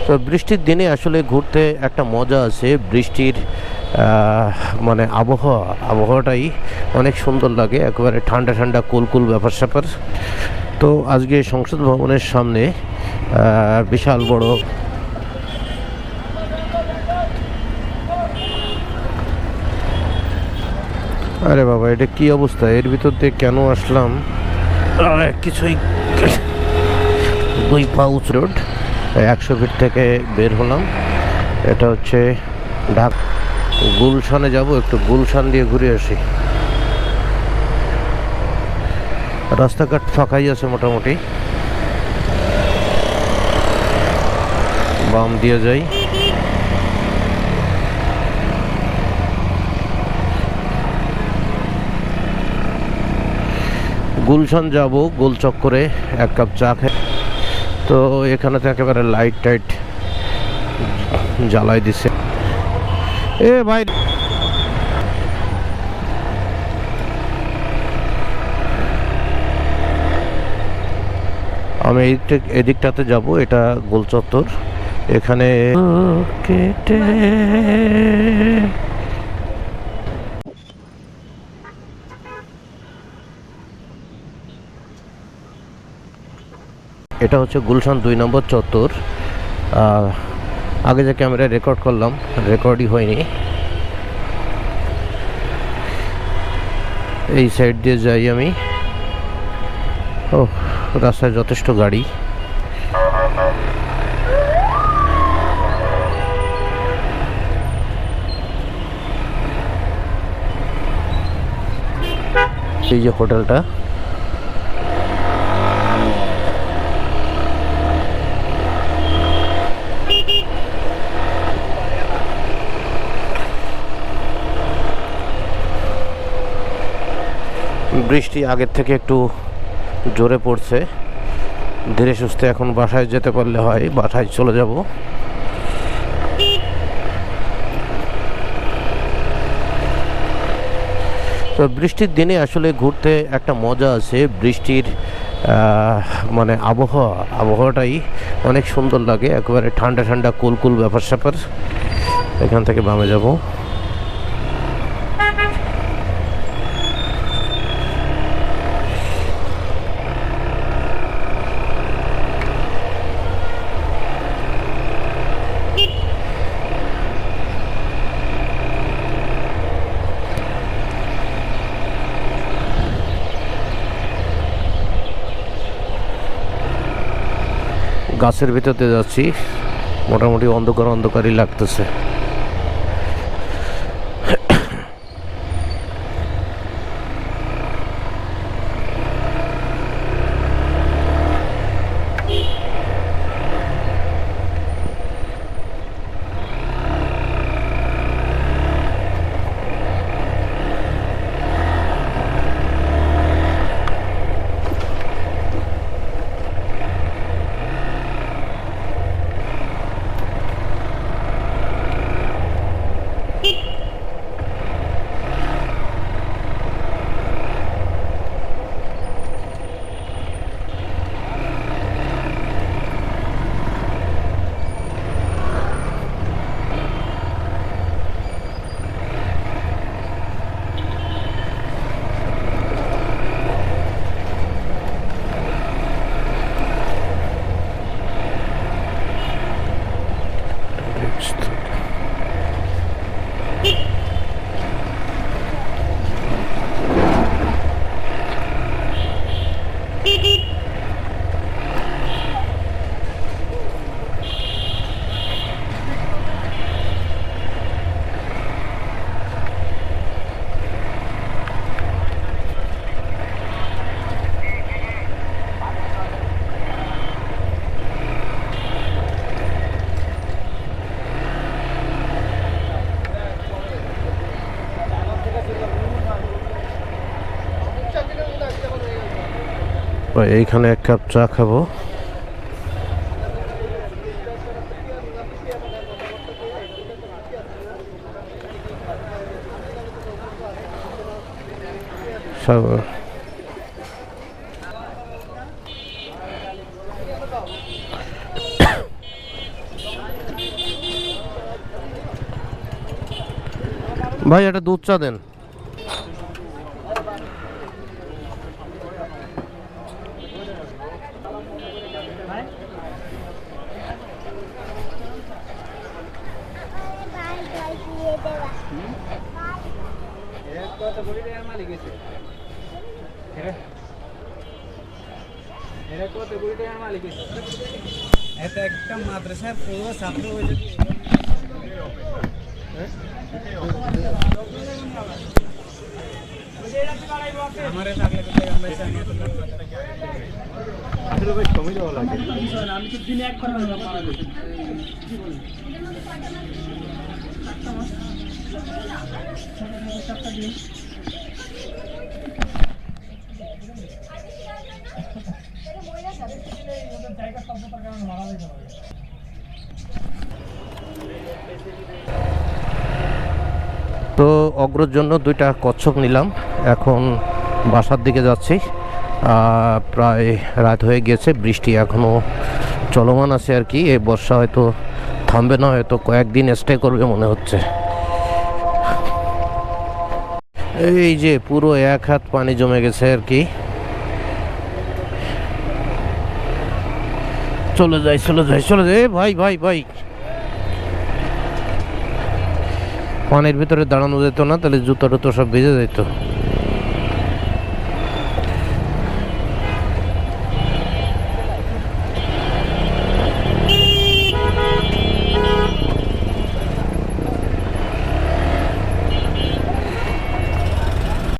তো বৃষ্টির দিনে আসলে ঘুরতে একটা মজা আছে। বৃষ্টির মানে আবহাওয়াটাই অনেক সুন্দর লাগে, একেবারে ঠান্ডা ঠান্ডা কুল ব্যাপার স্যাপার। তো আজকে সংসদ ভবনের সামনে বিশাল বড়, আরে বাবা এটা কি অবস্থা, এর ভিতর দিয়ে কেন আসলাম কিছুই। 2 পাউচ রোড, 100 ফিট থেকে বের হলাম। এটা হচ্ছে গুলশানে যাব, একটু গুলশান দিয়ে ঘুরে আসি। রাস্তাঘাট ফাঁকাই আছে মোটামুটি। বাম দিয়ে যাই। গুলশান যাব, গোল চক্করে 1 কাপ চা খাই। তো এখানে তো একেবারে লাইট টাইট জ্বালাই দিছে। এ ভাই আমি এদিকটাতে যাব, এটা গোল চত্বর। এখানে কেটে এটা হচ্ছে গুলশান 2 নম্বর চত্বর। আগে যে ক্যামেরায় রেকর্ড করলাম, রেকর্ডই হয়নি। এই সাইড দিয়ে যাই আমি। ও রাস্তায় যথেষ্ট গাড়ি। এই যে হোটেলটা, বৃষ্টি আগের থেকে একটু জোরে পড়ছে। ধীরে সুস্থে এখন বাসায় যেতে পারলে হয়, বাসায় চলে যাব। তো বৃষ্টির দিনে আসলে ঘুরতে একটা মজা আছে। বৃষ্টির মানে আবহাওয়াটাই অনেক সুন্দর লাগে, একেবারে ঠান্ডা ঠান্ডা কুল ব্যাপার স্যাপার। এখান থেকে বামে যাব। গাছের ভিতরতে যাচ্ছি, মোটামুটি অন্ধকারই লাগতেছে। এইখানে 1 কাপ চা খাবো। ভাই একটা দুধ চা দেন। একটা মাদ্রাসার পুরো ছাত্র হয়ে আমারে থাকলে কমে যাওয়া লাগে। আমি তো দিনে একবার তো অগ্রর জন্য 2টা কচ্ছপ নিলাম, এখন বাসার দিকে যাচ্ছি। প্রায় রাত হয়ে গেছে, বৃষ্টি এখনও চলমান আছে আর কি। এই বর্ষা হয়তো থামবে না, হয়তো কয়েকদিন স্টে করবে মনে হচ্ছে। এই যে পুরো 1 হাত পানি জমে গেছে আর কি। চলে যাই চলে যাই চলে যাই। ভাই ভাই ভাই, পানির ভিতরে দাঁড়ানো যেত না, তাহলে জুতো টুতো সব ভিজে যেত।